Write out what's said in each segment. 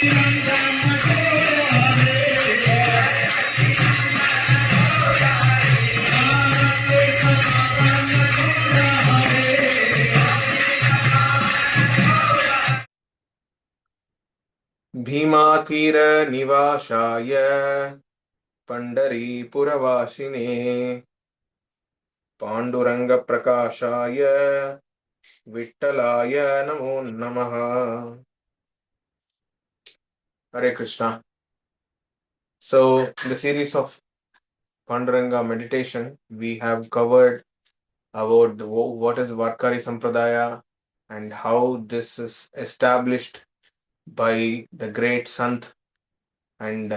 भीमातीर निवासाय पंढरीपुरवासिने पांडुरंग प्रकाशाय विट्ठलाय नमो नमः. Hare Krishna. So, in the series of Panduranga meditation, we have covered about what is Varkari Sampradaya and how this is established by the great Sant, and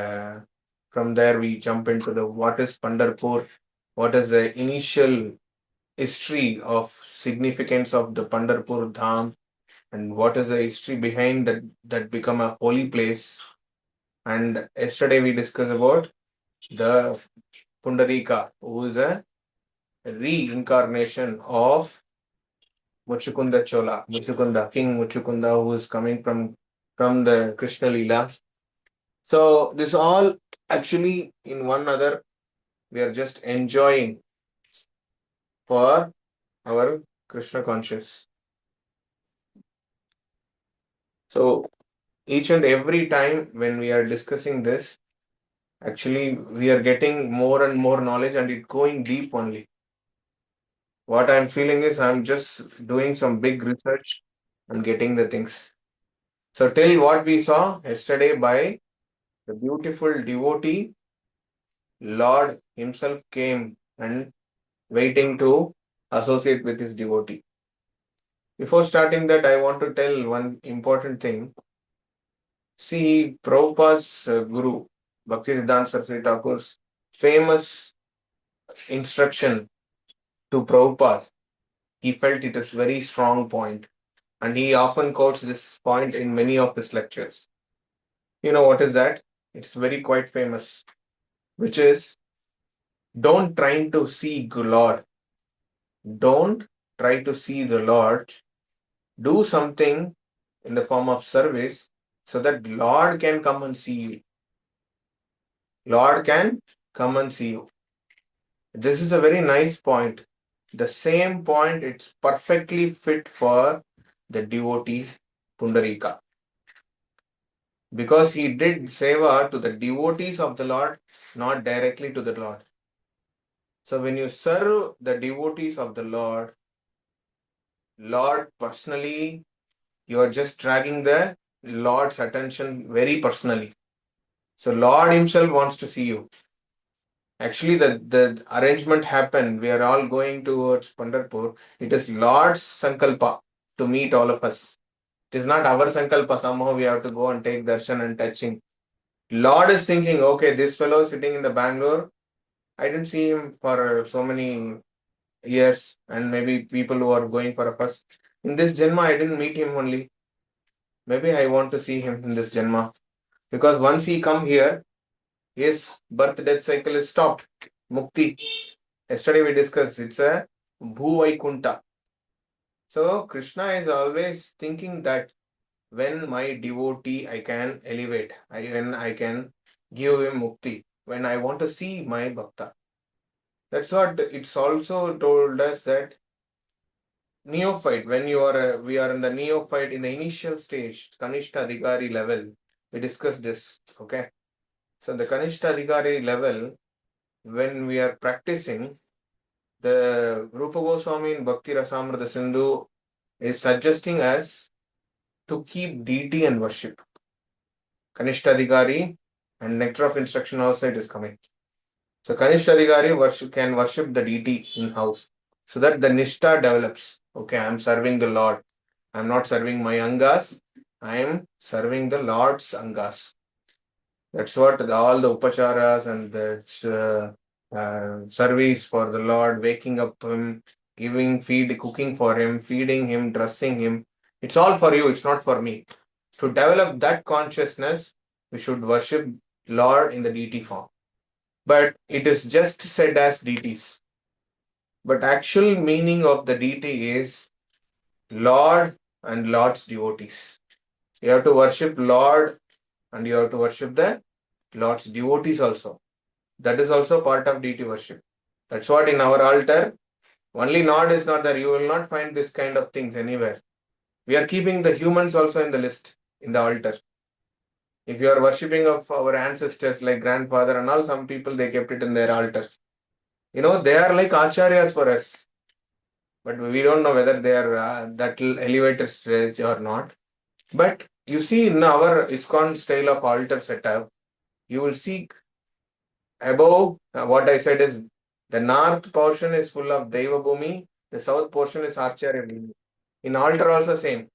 from there we jump into the what is Pandharpur, what is the initial history of significance of the Pandharpur Dham, and what is the history behind that become a holy place. And yesterday we discussed about the Pundarika, who is a reincarnation of Muchukunda Chola, King Muchukunda, who is coming from the Krishna Lila. So this all actually in one another, we are just enjoying for our Krishna conscious. So each and every time when we are discussing this, actually we are getting more and more knowledge and it going deep only. What I'm feeling is I'm just doing some big research and getting the things. So till what we saw yesterday by the beautiful devotee, Lord himself came and waiting to associate with his devotee. Before starting that, I want to tell one important thing. See, Prabhupada's Guru, Bhaktisiddhanta Saraswati Thakur's famous instruction to Prabhupada, he felt it is very strong point. And he often quotes this point in many of his lectures. You know what is that? It's very quite famous, which is, don't try to see Lord. Don't try to see the Lord. Do something in the form of service so that Lord can come and see you. Lord can come and see you. This is a very nice point. The same point, it's perfectly fit for the devotee Pundarika. Because he did seva to the devotees of the Lord, not directly to the Lord. So when you serve the devotees of the Lord personally, you are just dragging the Lord's attention very personally. So Lord himself wants to see you. Actually, the arrangement happened. We are all going towards Pandharpur. It is Lord's Sankalpa to meet all of us. It is not our Sankalpa. Somehow we have to go and take darshan and touching. Lord is thinking, okay, this fellow sitting in the Bangalore, I didn't see him for so many years, and maybe people who are going for a first. In this Janma, I didn't meet him only. Maybe I want to see him in this Janma. Because once he come here, his birth-death cycle is stopped. Mukti. Yesterday we discussed, it's a Bhuvaikunta. So Krishna is always thinking that when my devotee I can elevate, when I can give him mukti, when I want to see my bhakta. That's what it's also told us that neophyte, when we are in the neophyte in the initial stage, Kanishta Adhikari level, we discussed this, okay? So the Kanishta Adhikari level, when we are practicing, the Rupa Goswami in Bhakti Rasamrita Sindhu is suggesting us to keep deity and worship. Kanishta Adhikari and Nectar of Instruction also it is coming. So Kanishta Adhikari can worship the deity in house so that the Nishta develops. Okay, I am serving the Lord. I am not serving my Angas. I am serving the Lord's Angas. That's what all the upacharas and the service for the Lord, waking up him, cooking for him, feeding him, dressing him. It's all for you. It's not for me. To develop that consciousness, we should worship Lord in the deity form. But it is just said as deities. But actual meaning of the deity is Lord and Lord's devotees. You have to worship Lord and you have to worship the Lord's devotees also. That is also part of deity worship. That's what in our altar, only Lord is not there. You will not find this kind of things anywhere. We are keeping the humans also in the list, in the altar. If you are worshipping of our ancestors like grandfather and all, some people they kept it in their altar. They are like acharyas for us. But we don't know whether they are that elevated stage or not. But you see in our ISKCON style of altar setup, you will see above what I said is the north portion is full of Deva Bhumi, the south portion is Acharya Bhumi. In altar also same.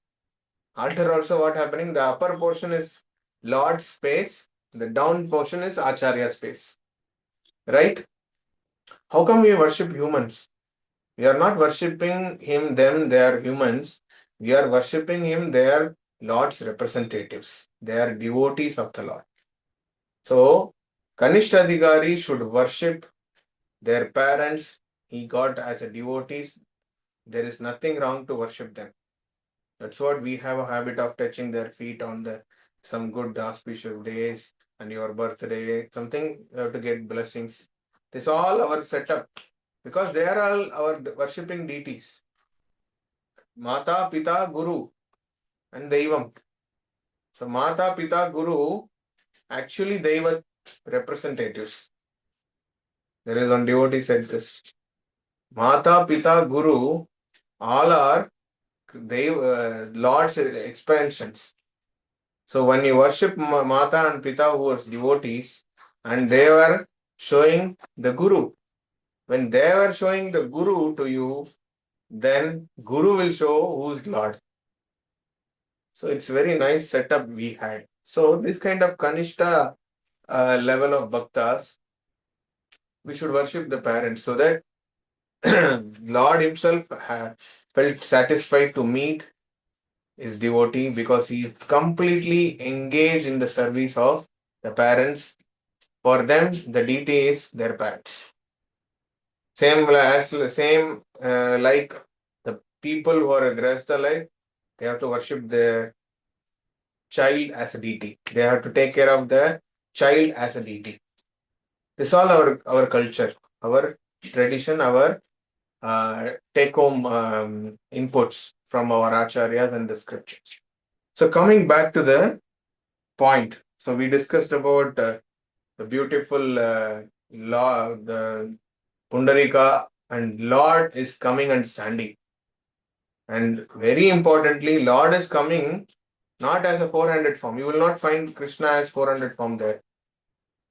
Altar also what happening? The upper portion is Lord's space, the down portion is Acharya space. Right? How come we worship humans? We are not worshipping him, them, they are humans. We are worshipping him, they are Lord's representatives. They are devotees of the Lord. So, Kanishtadhikari should worship their parents. He got as a devotees. There is nothing wrong to worship them. That's what we have a habit of touching their feet on some good auspicious days and your birthday, something you have to get blessings. This is all our setup because they are all our worshipping deities. Mata, Pita, Guru and Deivam. So Mata, Pita, Guru, actually Deiva representatives. There is one devotee said this. Mata, Pita, Guru, all are Lord's expansions. So when you worship Mata and Pita who are devotees and they were showing the Guru. When they were showing the Guru to you, then Guru will show who is Lord. So it's very nice setup we had. So this kind of Kanishta level of bhaktas, we should worship the parents so that Lord himself felt satisfied to meet his devotee because he is completely engaged in the service of the parents. For them, the deity is their parents. Same like the people who are Grahastha life, they have to worship the child as a deity. They have to take care of the child as a deity. This is all our culture, our tradition, our take-home inputs from our acharyas and the scriptures. So coming back to the point, so we discussed about the beautiful law, the Pundarika, and Lord is coming and standing. And very importantly, Lord is coming not as a 400 form. You will not find Krishna as 400 form there.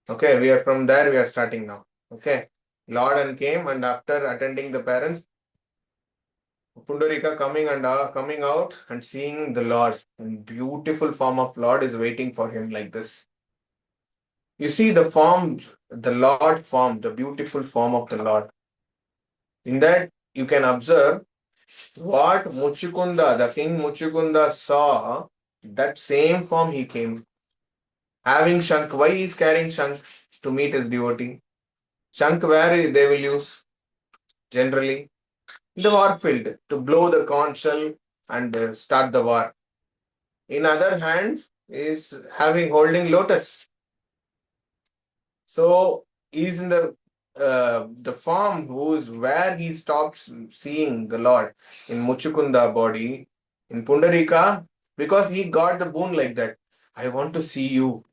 Okay, we are from there, we are starting now. Okay, Lord and came, and after attending the parents, Pundarika coming out and seeing the Lord. And beautiful form of Lord is waiting for him like this. You see the form, the Lord form, the beautiful form of the Lord. In that, you can observe what Muchukunda, the king Muchukunda saw, that same form he came. Having Shank, why he is carrying Shank to meet his devotee? Shank where they will use generally? In the war field to blow the conch shell and start the war. In other hands is holding lotus. So he is in the form where he stops seeing the Lord in Muchukunda body, in Pundarika, because he got the boon like that. I want to see you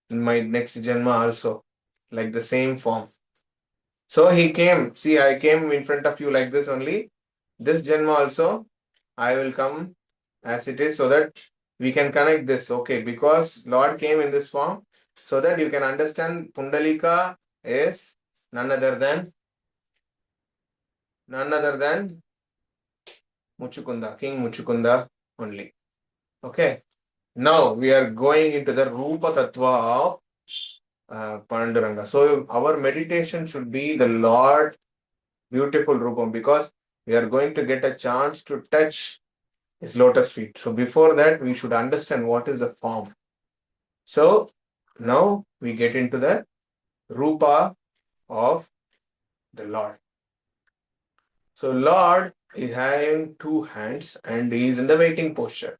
in my next Janma also, like the same form. So he came. See, I came in front of you like this only. This Janma also, I will come as it is so that we can connect this. Okay, because Lord came in this form so that you can understand Pundalika is none other than Muchukunda, King Muchukunda only. Okay. Now we are going into the Rupa Tattva of Panduranga. So our meditation should be the Lord beautiful Rupam because we are going to get a chance to touch his lotus feet. So before that, we should understand what is the form. So now we get into the Rupa of the Lord. So Lord is having two hands and he is in the waiting posture.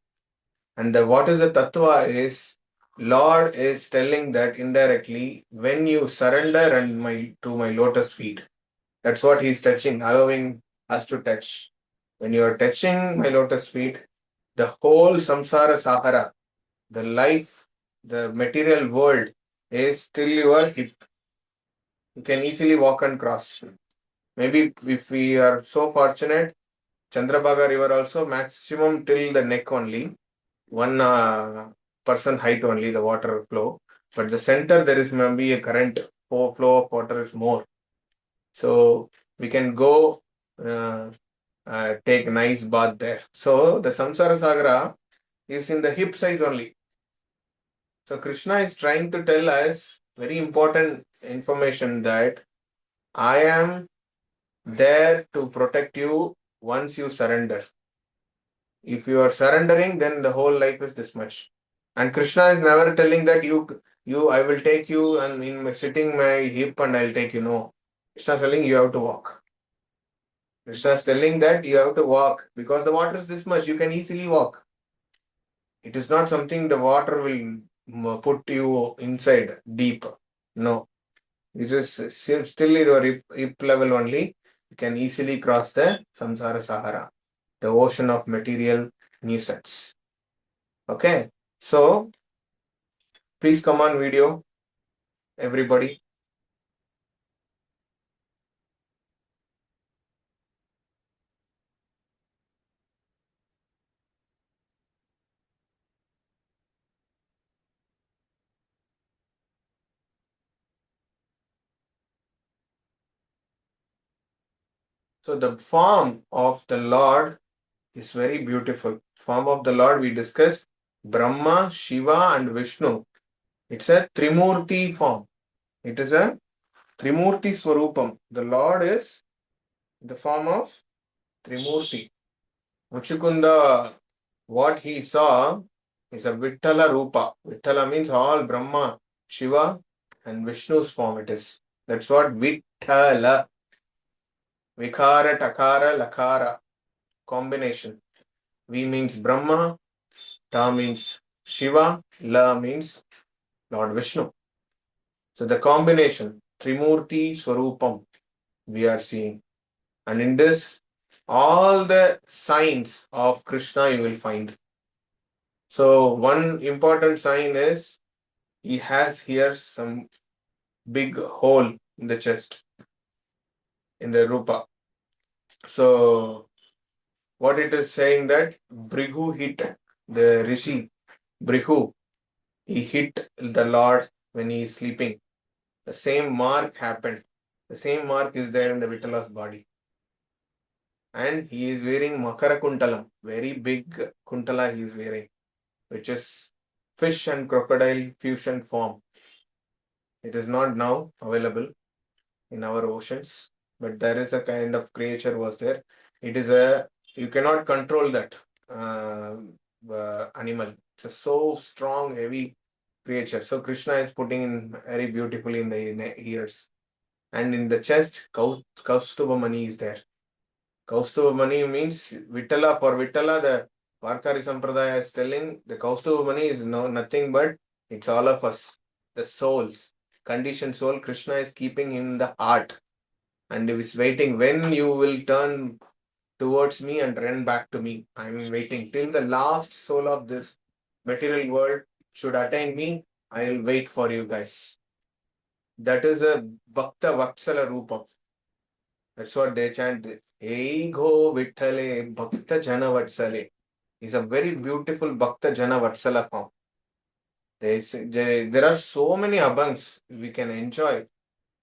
And what is the tattva is Lord is telling that indirectly, when you surrender to my lotus feet, that's what he's touching, allowing us to touch. When you are touching my lotus feet, the whole samsara sahara, the life, the material world is still your hip. You can easily walk and cross. Maybe if we are so fortunate, Chandrabhaga river also maximum till the neck only, one person height only, the water flow. But the center there is maybe a current flow of water is more. So we can go take a nice bath there. So the Samsara Sagara is in the hip size only. So Krishna is trying to tell us very important information that I am there to protect you once you surrender. If you are surrendering, then the whole life is this much. And Krishna is never telling that I will take you and sitting my hip and I'll take you. No. Krishna is telling you have to walk. Krishna is telling that you have to walk because the water is this much. You can easily walk. It is not something the water will put you inside deep. No. This is still in your hip level only. You can easily cross the samsara sahara, the ocean of material nuisance. Okay. So please come on video, everybody. So the form of the Lord is very beautiful. Form of the Lord we discussed Brahma, Shiva and Vishnu. It's a Trimurti form. It is a Trimurti Swarupam. The Lord is the form of Trimurti. Muchukunda, what he saw is a Vitthala Rupa. Vitthala means all Brahma, Shiva and Vishnu's form it is. That's what Vitthala. Vikara, Takara, Lakara. Combination. V means Brahma, Ta means Shiva, La means Lord Vishnu. So the combination, Trimurti Swarupam, we are seeing. And in this, all the signs of Krishna you will find. So one important sign is he has here some big hole in the chest, in the Rupa. So what it is saying that Brihu hit the Rishi, Brihu, he hit the Lord when he is sleeping. The same mark happened. The same mark is there in the Vitthala's body. And he is wearing Makara Kuntalam, very big Kuntala he is wearing, which is fish and crocodile fusion form. It is not now available in our oceans, but there is a kind of creature was there. It is you cannot control that animal. It's a so strong, heavy creature. So Krishna is putting in very beautifully in the ears. And in the chest, Kaustubha is there. Kaustubha means Vitthala. For Vitthala, the Varkari Sampradaya is telling the Kaustubha is nothing but it's all of us, the souls, conditioned soul. Krishna is keeping in the heart and is waiting when you will turn towards me and run back to me. I am waiting till the last soul of this material world should attain me. I will wait for you guys. That is a Bhakta Vatsala Rupa. That's what they chant. Eigo Vitthale Bhakta Jana Vatsale. Is a very beautiful Bhakta Jana Vatsala form. There are so many abhangs we can enjoy.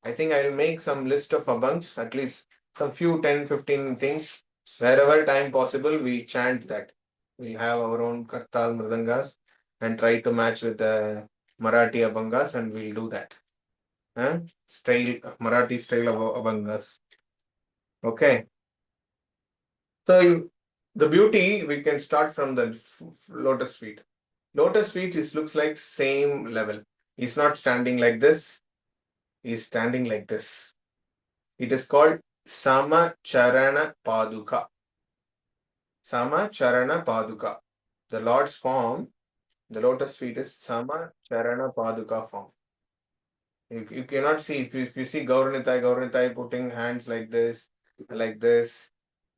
I think I'll make some list of abhangs, at least some few 10, 15 things. Wherever time possible, we chant that. We'll have our own Kartal Mridangas and try to match with the Marathi abhangas and we'll do that. Marathi style of abhangas. Okay. So the beauty, we can start from the lotus feet. Lotus feet looks like same level. He's not standing like this. He's standing like this. It is called Sama Charana Paduka. Sama Charana Paduka. The Lord's form The lotus feet is Sama Charana Paduka form. You cannot see, if you see Gauranitai putting hands like this,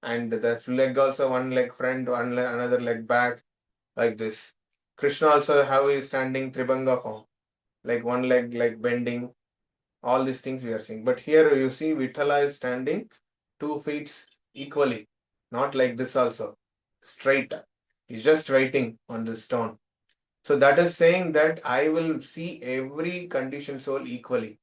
and the leg also, one leg front, another leg back, like this. Krishna also how he is standing Tribanga form, like one leg like bending. All these things we are seeing. But here you see Vitthala is standing 2 feet equally, not like this also, straight. He's just waiting on the stone. So that is saying that I will see every conditioned soul equally.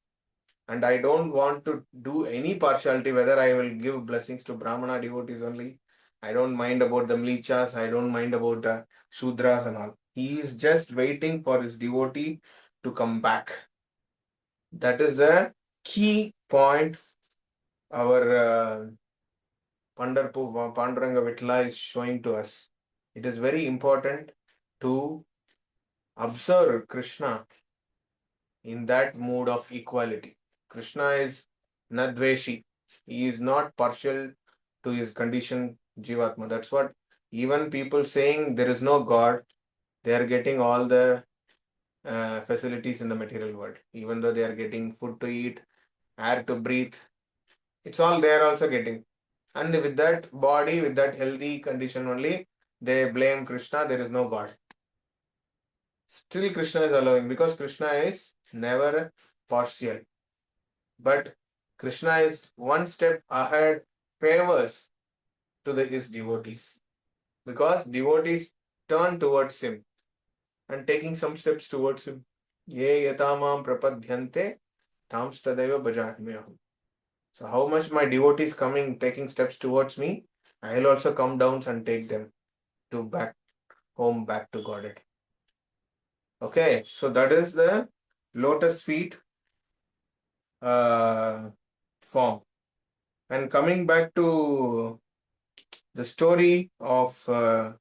And I don't want to do any partiality, whether I will give blessings to Brahmana devotees only. I don't mind about the Mlichas, I don't mind about the Shudras and all. He is just waiting for his devotee to come back. That is the key point our Pandharpur Panduranga Vitthala is showing to us. It is very important to observe Krishna in that mood of equality. Krishna is Nadveshi. He is not partial to his condition Jivatma. That's what even people saying there is no God, they are getting all the facilities in the material world. Even though they are getting food to eat, air to breathe, it's all they are also getting. And with that body, with that healthy condition only, they blame Krishna, there is no God. Still Krishna is allowing, because Krishna is never partial. But Krishna is one step ahead, favors to his devotees. Because devotees turn towards him and taking some steps towards him. Ye yatamam prapadhyante tams tadaiva bhajamyaham. So how much my devotees coming, taking steps towards me, I will also come down and take them to back home, back to Godhead. Okay, so that is the lotus feet form. And coming back to the story of what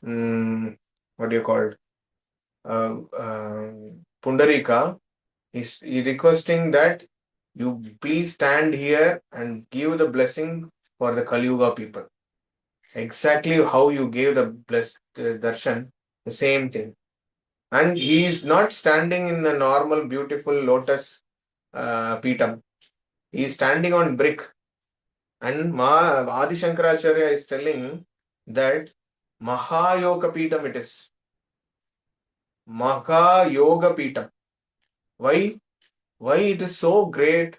do you call it? Pundarika, is requesting that you please stand here and give the blessing for the Kali Yuga people. Exactly how you gave the blessed darshan, the same thing. And he is not standing in a normal, beautiful lotus pitam. He is standing on brick. And Adi Shankaracharya is telling that Mahayoga Pitam it is. Mahayoga Pitam. Why? Why it is so great?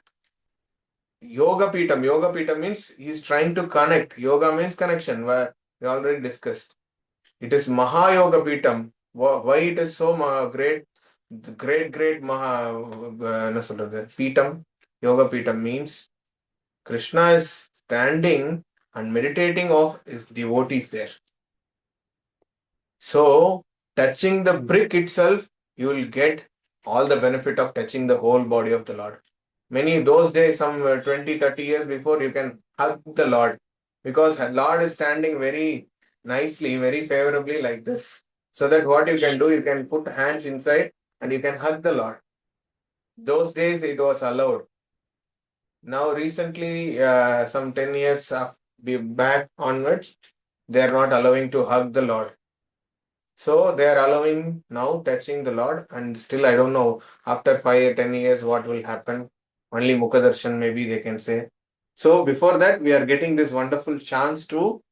Yoga Pitam. Yoga Pitam means he is trying to connect. Yoga means connection, where we already discussed. It is Mahayoga Pitam. Why it is so great? The great Maha Pitam, Yoga Pitam means Krishna is standing and meditating of his devotees there. So, touching the brick itself, you will get all the benefit of touching the whole body of the Lord. Many those days, some 20, 30 years before, you can hug the Lord, because Lord is standing very nicely, very favorably like this. So that what you can do, you can put hands inside and you can hug the Lord. Those days it was allowed. Now recently, some 10 years back onwards, they are not allowing to hug the Lord. So they are allowing now touching the Lord, and still I don't know after 5 or 10 years what will happen. Only Mukhadarshan maybe they can say. So before that, we are getting this wonderful chance to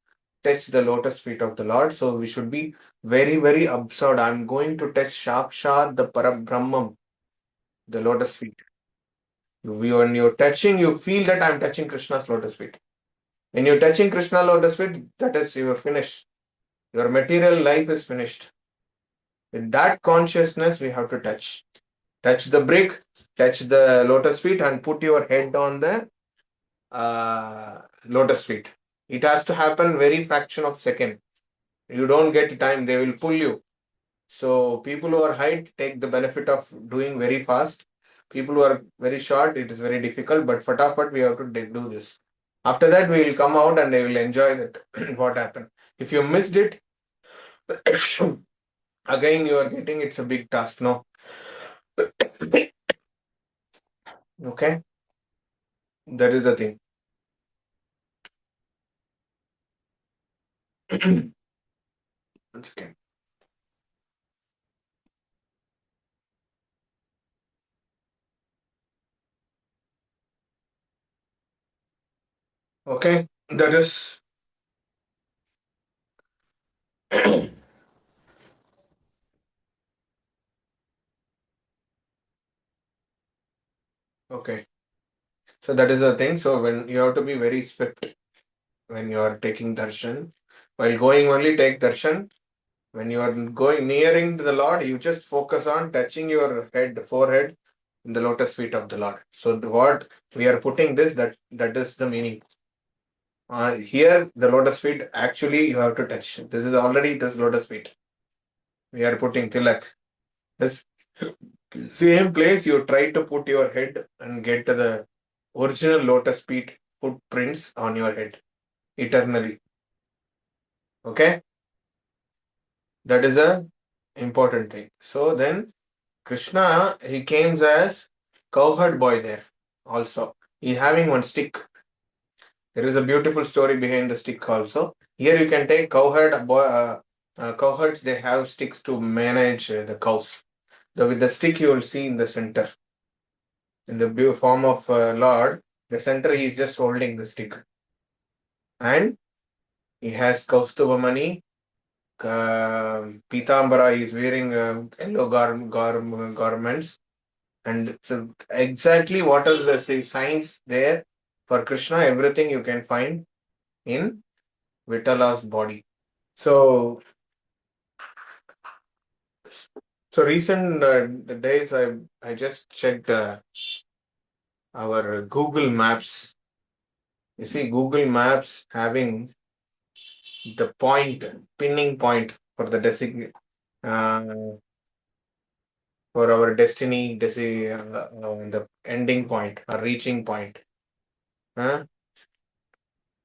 touch the lotus feet of the Lord. So we should be very, very observed. I'm going to touch Shakshat, the Parabrahmam, the lotus feet. When you're touching, you feel that I'm touching Krishna's lotus feet. When you're touching Krishna lotus feet, that is, you're finished. Your material life is finished. With that consciousness, we have to touch. Touch the brick, touch the lotus feet, and put your head on the lotus feet. It has to happen very fraction of second. You don't get time, they will pull you. So people who are height take the benefit of doing very fast. People who are very short, it is very difficult, but fatafat we have to do this. After that, we will come out and they will enjoy that what happened. If you missed it, again you are getting, it's a big task, no? Okay, that is the thing. Once again. Okay, that is okay. So that is the thing. So when you have to be very swift when you are taking darshan. While going only take darshan. When you are going nearing to the Lord, you just focus on touching your head, forehead, in the lotus feet of the Lord. So what we are putting this, that is the meaning. Here the lotus feet actually you have to touch. This is already this lotus feet. We are putting tilak. This same place you try to put your head and get to the original lotus feet footprints on your head eternally. Okay, that is a important thing. So then Krishna, he came as cowherd boy there also. He having one stick. There is a beautiful story behind the stick also. Here you can take cowherd boy. Cowherds, they have sticks to manage the cows. With the stick you will see in the center. In the form of Lord, the center he is just holding the stick. And he has Kaustubamani. Pitambara is wearing yellow garments. And so exactly what are the signs there for Krishna, everything you can find in Vitthala's body. So, recent days I just checked our Google Maps. You see, Google Maps having the pinning point for the uh, for our destiny, the ending point or reaching point. Huh?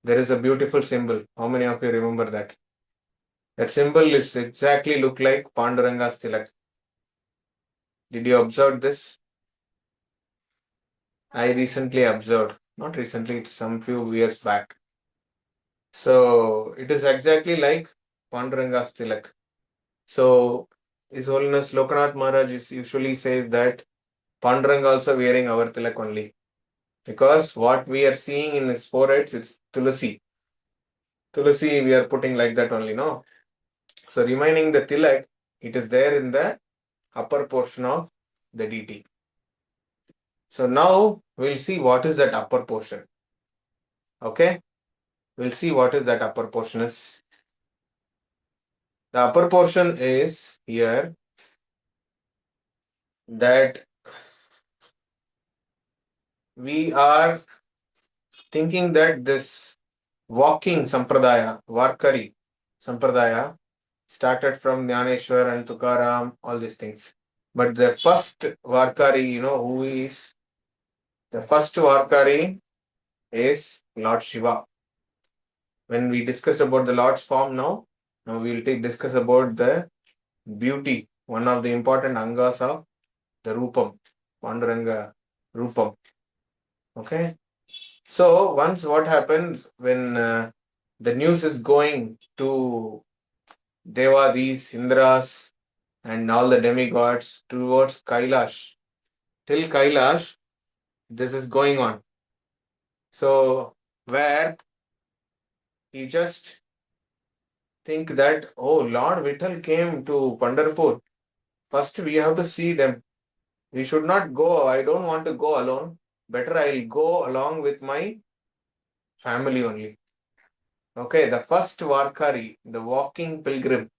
There is a beautiful symbol. How many of you remember that? That symbol is exactly look like Panduranga's tilak. Did you observe this? I recently observed. Not recently, it's some few years back. So it is exactly like Panduranga's tilak. So His Holiness Lokanath Maharaj usually says that Panduranga also wearing our tilak only. Because what we are seeing in his foreheads, it's Tulasi. Tulasi we are putting like that only, no? So remaining the tilak, it is there in the upper portion of the deity. So now we'll see what is that upper portion. Okay? We'll see what is that upper portion is. The upper portion is here that we are thinking that this walking Sampradaya, Varkari Sampradaya, started from Jnaneshwar and Tukaram, all these things. But the first Varkari, who is the first Varkari is Lord Shiva. When we discussed about the Lord's form now we will discuss about the beauty, one of the important angas of the Rupam, Panduranga Rupam. Okay. So once what happens when the news is going to Devadis, Indras, and all the demigods towards Kailash. Till Kailash, this is going on. So where he just think that, oh, Lord Vitthal came to Pandharpur. First we have to see them. We should not go. I don't want to go alone. Better I'll go along with my family only. Okay, the first Varkari, the walking pilgrim,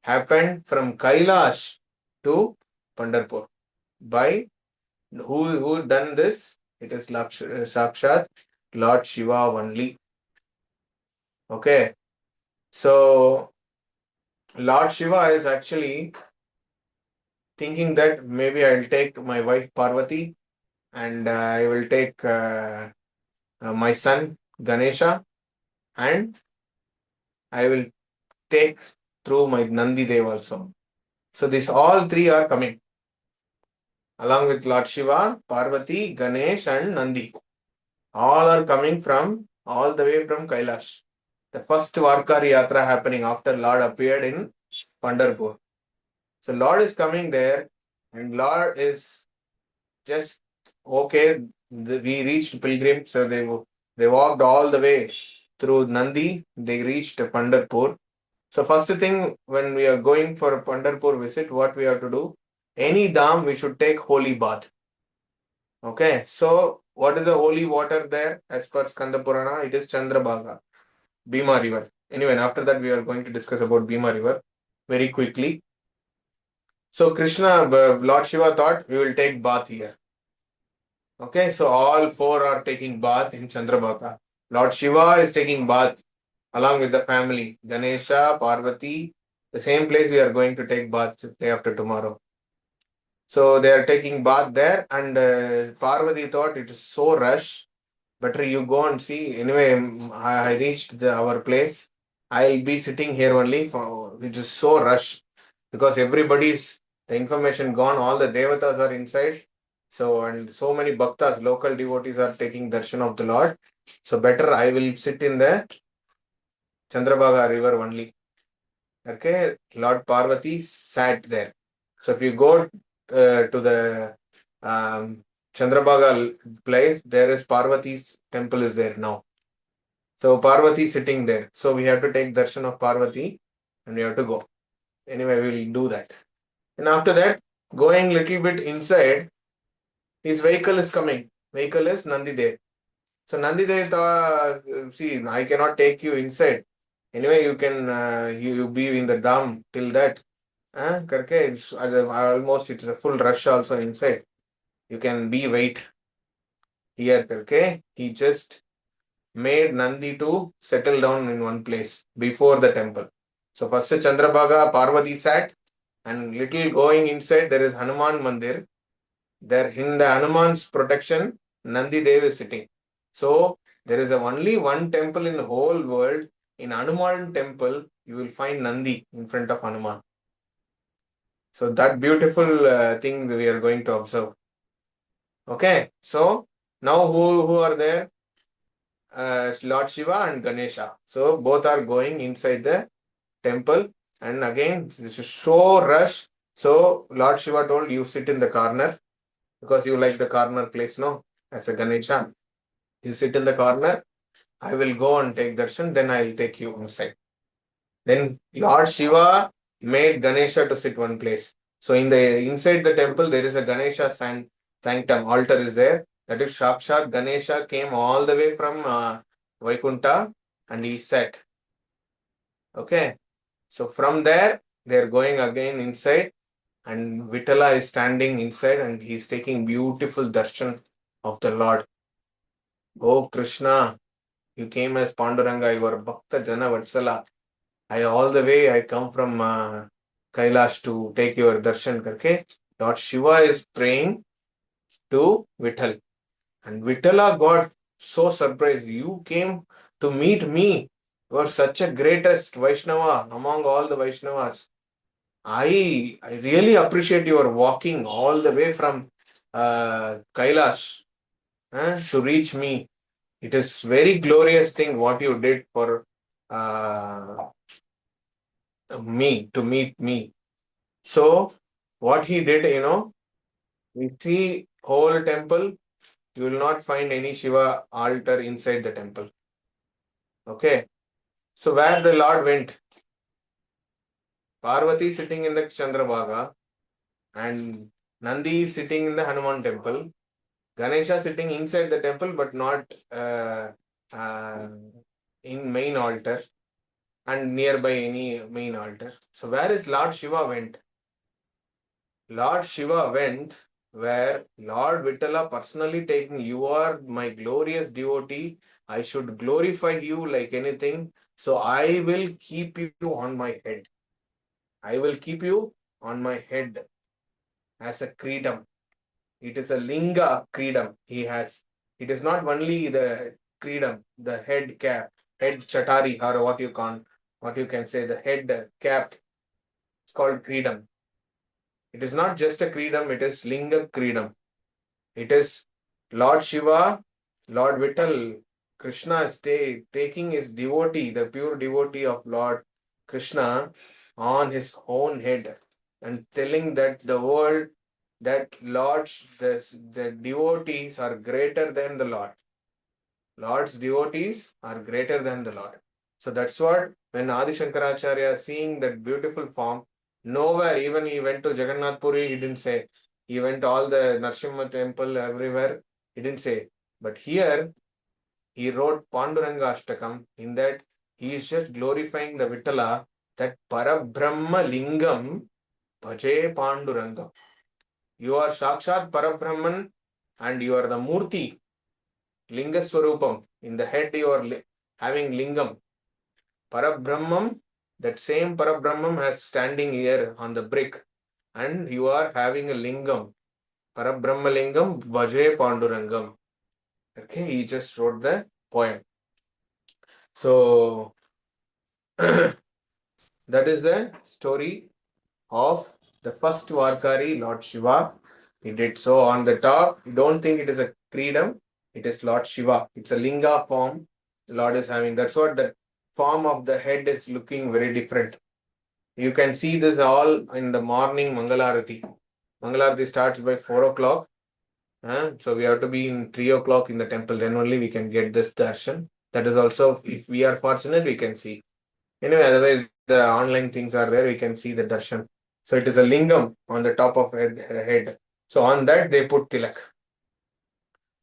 happened from Kailash to Pandharpur. By who done this? It is Sakshat Lord Shiva only. Okay, so Lord Shiva is actually thinking that maybe I'll take my wife Parvati and I will take my son Ganesha and I will take through my Nandi Dev also. So these all three are coming along with Lord Shiva, Parvati, Ganesh and Nandi. All are coming from all the way from Kailash. The first Varkari Yatra happening after Lord appeared in Pandharpur. So Lord is coming there and Lord is just okay. We reached pilgrim, so They walked all the way through Nandi. They reached Pandharpur. So first thing, when we are going for a Pandharpur visit, what we have to do? Any dham, we should take holy bath. Okay. So what is the holy water there? As per Skanda Purana, it is Chandrabhaga, Bhima River. Anyway, after that, we are going to discuss about Bhima River very quickly. So Krishna, Lord Shiva thought we will take bath here. Okay, so all four are taking bath in Chandrabhaga. Lord Shiva is taking bath along with the family. Ganesha, Parvati, the same place we are going to take bath day after tomorrow. So they are taking bath there, and Parvati thought it is so rush. Better you go and see. Anyway, I reached our place. I'll be sitting here only for it is so rush because everybody's the information gone. All the devatas are inside. So and so many bhaktas, local devotees are taking darshan of the Lord. So better I will sit in the Chandrabhaga river only. Okay, Lord Parvati sat there. So if you go to the Chandrabhaga place, there is Parvati's temple is there now. So Parvati sitting there. So we have to take darshan of Parvati and we have to go. Anyway, we will do that. And after that, going little bit inside, his vehicle is coming. Vehicle is Nandidev. So Nandidev thought, see, I cannot take you inside. Anyway, you can you be in the dham till that. Karke, it's almost it's a full rush also inside. You can be wait here. Karke, he just made Nandi to settle down in one place before the temple. So first Chandrabhaga, Parvati sat, and little going inside there is Hanuman Mandir. There in the Hanuman's protection, Nandi Dev is sitting. So there is only one temple in the whole world. In Hanuman temple, you will find Nandi in front of Hanuman. So that beautiful thing we are going to observe. Okay, so now who are there? Lord Shiva and Ganesha. So both are going inside the temple, and again this is so rush. So Lord Shiva told you sit in the corner because you like the corner place, no? As a Ganesha, you sit in the corner. I will go and take darshan, then I will take you inside. Then Lord Shiva made Ganesha to sit one place. So in the inside the temple there is a Ganesha sanctum altar is there. That is Sakshat Ganesha came all the way from Vaikunta and he sat. Okay. So from there they are going again inside and Vitthala is standing inside and he is taking beautiful darshan of the Lord. Oh Krishna, you came as Panduranga, you are Bhakta Jana Vatsala. I come from Kailash to take your darshan. Karke. Lord Shiva is praying to Vitthal. And Vitthala got so surprised. You came to meet me. You are such a greatest Vaishnava among all the Vaishnavas. I really appreciate your walking all the way from Kailash to reach me. It is very glorious thing what you did for me to meet me. So what he did, we see whole temple, you will not find any Shiva altar inside the temple. Okay. So where the Lord went, Parvati sitting in the Chandrabhaga and Nandi is sitting in the Hanuman temple, Ganesha sitting inside the temple but not in main altar and nearby any main altar. So where is Lord Shiva went? Lord Shiva went where Lord Vitthala personally taking, you are my glorious devotee, I should glorify you like anything, so I will keep you on my head. I will keep you on my head as a kridam. It is a linga kridam he has. It is not only the kridam, the head cap, head chatari, or what you can say, the head cap. It's called kridam. It is not just a kridam, it is linga kridam. It is Lord Shiva, Lord Vittal, Krishna is taking his devotee, the pure devotee of Lord Krishna, on his own head and telling that the world, that Lord, the devotees are greater than the Lord. Lord's devotees are greater than the Lord. So that's what when Adi Shankaracharya seeing that beautiful form, nowhere, even he went to Jagannath Puri, he didn't say. He went to all the Narsimha temple everywhere, he didn't say. But here, he wrote Panduranga Ashtakam. In that, he is just glorifying the Vitthala, that Parabrahma Lingam Bhaje Panduranga. You are Sakshat Parabrahman and you are the Murti, Linga Swarupam. In the head, you are having Lingam. Parabrahmam, that same Parabrahmam has standing here on the brick, and you are having a Lingam. Parabrahma Lingam Bhaje Pandurangam. Okay, he just wrote the poem. So, that is the story of the first Varkari, Lord Shiva. He did so on the top. You don't think it is a Kridam, it is Lord Shiva. It's a Linga form Lord is having. That's what the form of the head is looking very different. You can see this all in the morning Mangalarati. Mangalarati starts by 4 o'clock. So we have to be in 3 o'clock in the temple. Then only we can get this darshan. That is also, if we are fortunate, we can see. Anyway, otherwise the online things are there. We can see the darshan. So it is a lingam on the top of head. So on that they put tilak.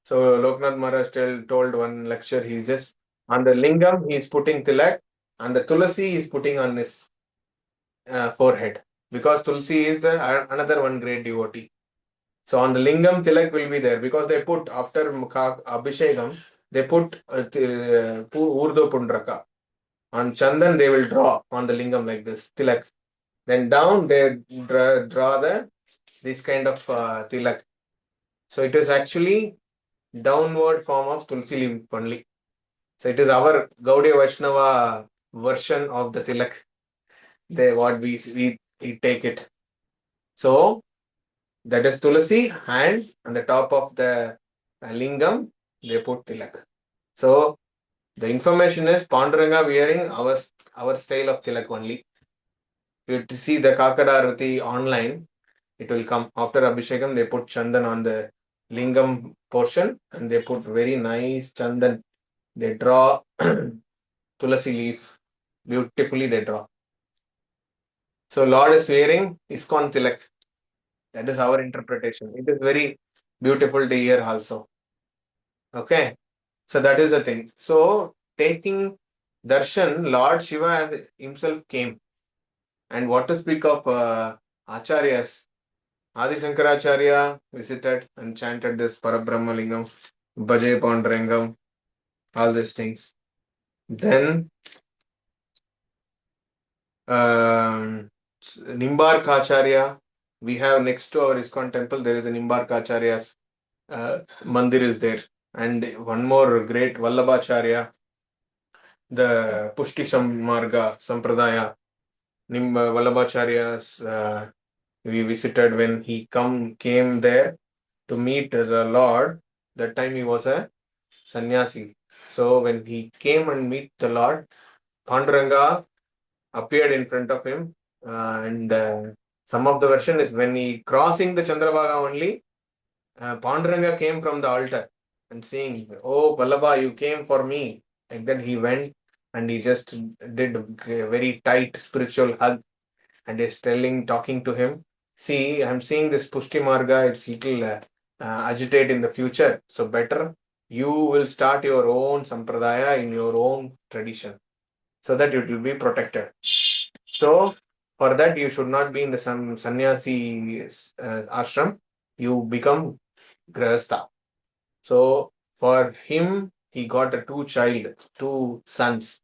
So Loknath Maharaj told one lecture, he's just on the lingam, he's putting tilak, and the tulasi he's putting on his forehead. Because tulsi is another one great devotee. So on the lingam, tilak will be there because they put after abhishekam, they put urdu pundraka. On chandan, they will draw on the lingam like this, tilak. Then down, they draw this kind of tilak. So it is actually downward form of tulsi leaf only. So it is our Gaudiya Vaishnava version of the tilak. What we take it. So that is tulasi, and on the top of the lingam, they put tilak. So the information is Panduranga wearing our style of tilak only. If you see the Kakadarati online, it will come after Abhishekam. They put chandan on the lingam portion and they put very nice chandan. They draw tulasi leaf. Beautifully they draw. So Lord is wearing ISKCON tilak. That is our interpretation. It is very beautiful to hear also. Okay. So that is the thing. So taking darshan, Lord Shiva himself came. And what to speak of Acharyas? Adi Shankaracharya visited and chanted this Parabrahmalingam, Bhaje Pandurangam, all these things. Then Nimbarkacharya, we have next to our ISKCON temple, there is a Nimbarkacharya's mandir is there. And one more great Vallabhacharya, the Pushti Marga Sampradaya, Vallabhacharya's we visited when he came there to meet the Lord. That time he was a sannyasi. So when he came and meet the Lord, Panduranga appeared in front of him, and some of the version is when he crossing the Chandrabhaga only, Panduranga came from the altar and saying, "Oh Vallabha, you came for me." Like that he went and he just did a very tight spiritual hug and is talking to him. See, I'm seeing this Pushti Marga, it's little agitate in the future. So better you will start your own sampradaya in your own tradition so that it will be protected. So for that you should not be in the sannyasi ashram. You become grahastha. So for him, he got two sons.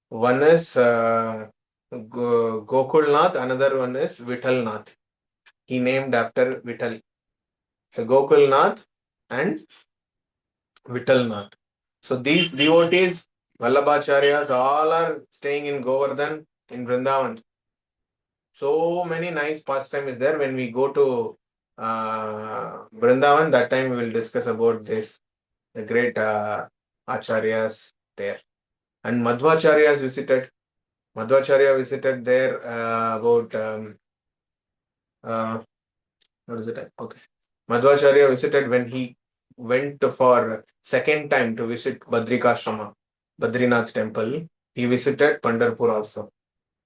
One is Gokulnath, another one is Vitthalnath. He named after Vittal. So Gokulnath and Vitthalnath. So these devotees, Vallabhacharyas, all are staying in Govardhan in Vrindavan. So many nice pastime is there. When we go to Vrindavan, that time we will discuss about this. The great acharyas there. And Madhvacharyas visited. Madhvacharya visited there about what is it? Okay. Madhvacharya visited when he went for second time to visit Badrikashrama, Badrinath temple, he visited Pandharpur also.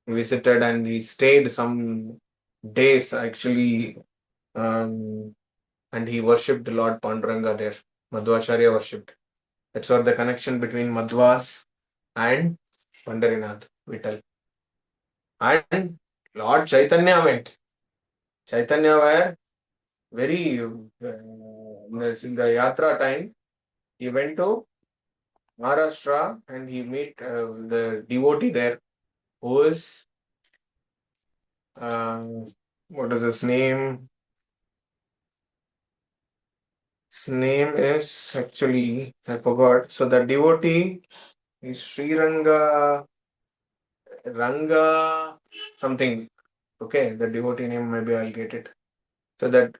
He visited and he stayed some days actually, and he worshipped Lord Panduranga there. Madhvacharya worshipped. That's what the connection between Madhvas and Pandharinath, Vittal. And Lord Chaitanya went. Chaitanya were very, in the Yatra time, he went to Maharashtra and he met the devotee there who is, what is his name? His name is actually, I forgot. So the devotee is Sri Ranga something. Okay, the devotee name, maybe I'll get it. So that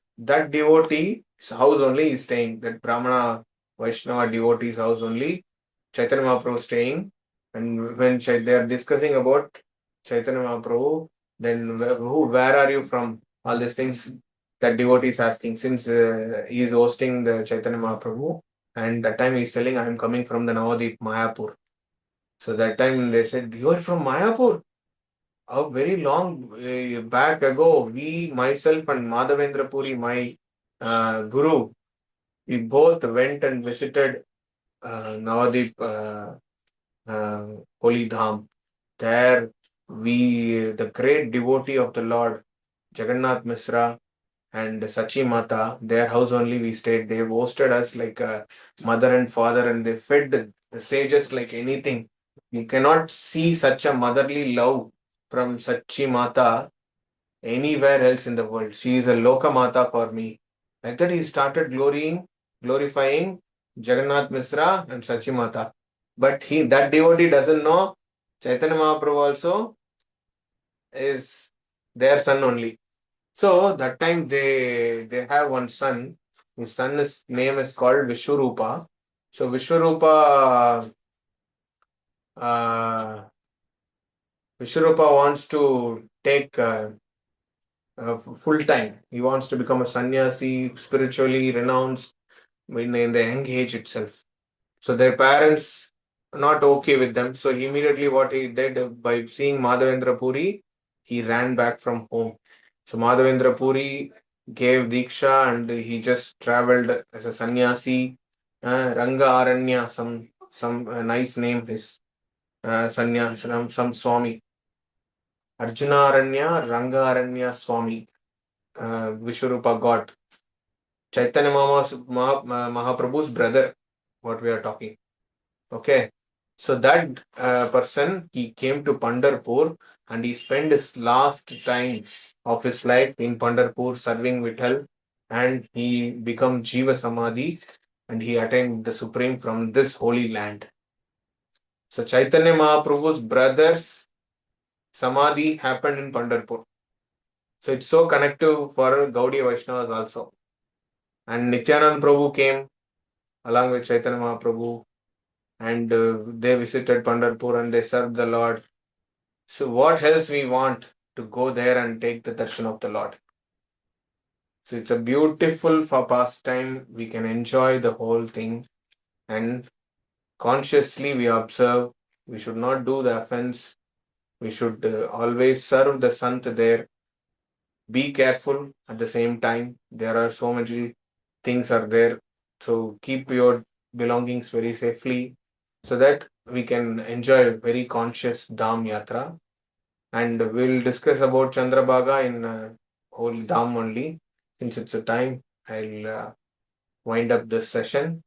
devotee's house only is staying, that Brahmana Vaishnava devotee's house only Chaitanya Mahaprabhu staying. And when they are discussing about Chaitanya Mahaprabhu, then where are you from? All these things that devotee is asking, since he is hosting the Chaitanya Mahaprabhu, and that time he is telling, I am coming from the Navadip, Mayapur. So that time they said, you are from Mayapur? A very long back ago, we, myself and Madhavendra Puri, my guru, we both went and visited Navadip Holy Dham. There, the great devotee of the Lord, Jagannath Misra and Sachi Mata, their house only we stayed. They hosted us like a mother and father, and they fed the sages like anything. You cannot see such a motherly love from Sachi Mata anywhere else in the world. She is a Loka Mata for me. Like that, he started glorifying Jagannath Misra and Sachi Mata. But that devotee doesn't know Chaitanya Mahaprabhu also is their son only. So that time they have one son. His son's name is called Vishwarupa. So Vishwarupa wants to take full time. He wants to become a sannyasi, spiritually renounced in the young age itself. So their parents are not okay with them. So immediately what he did, by seeing Madhavendra Puri, he ran back from home. So Madhavendra Puri gave Diksha and he just traveled as a sannyasi. Ranga Aranya, some nice name is sannyasi, some Swami. Arjuna Aranya, Ranga Aranya Swami. Vishwarupa got. Chaitanya Mahaprabhu's brother, what we are talking. Okay. So that person, he came to Pandharpur and he spent his last time of his life in Pandharpur serving Vittal, and he became Jiva Samadhi and he attained the Supreme from this holy land. So Chaitanya Mahaprabhu's brother's Samadhi happened in Pandharpur. So it's so connective for Gaudiya Vaishnavas also. And Nityanand Prabhu came along with Chaitanya Mahaprabhu, and they visited Pandharpur and they served the Lord. So what else we want to go there and take the darshan of the Lord? So it's a beautiful for pastime. We can enjoy the whole thing and consciously we observe. We should not do the offense. We should always serve the Sant there. Be careful at the same time. There are so many things are there. So keep your belongings very safely so that we can enjoy very conscious Dham Yatra. And we'll discuss about Chandrabhaga in whole Dham only. Since it's a time, I'll wind up this session.